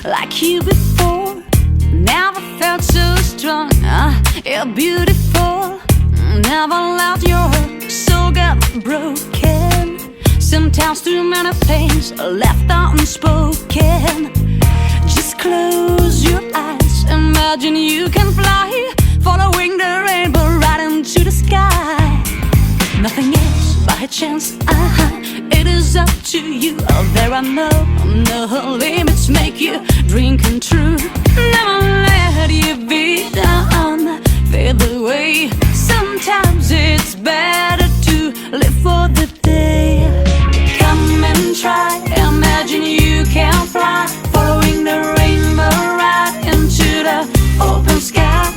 like you before. Never felt so strong. You're beautiful. Never let your soul get broken. Sometimes too many things left unspoken. Just close your eyes. Imagine you can fly, following the rainbow right into the sky. Nothing is by chance. It is up to you. There are no limits. Make your dream come true. Never let your vision fade away. Sometimes it's better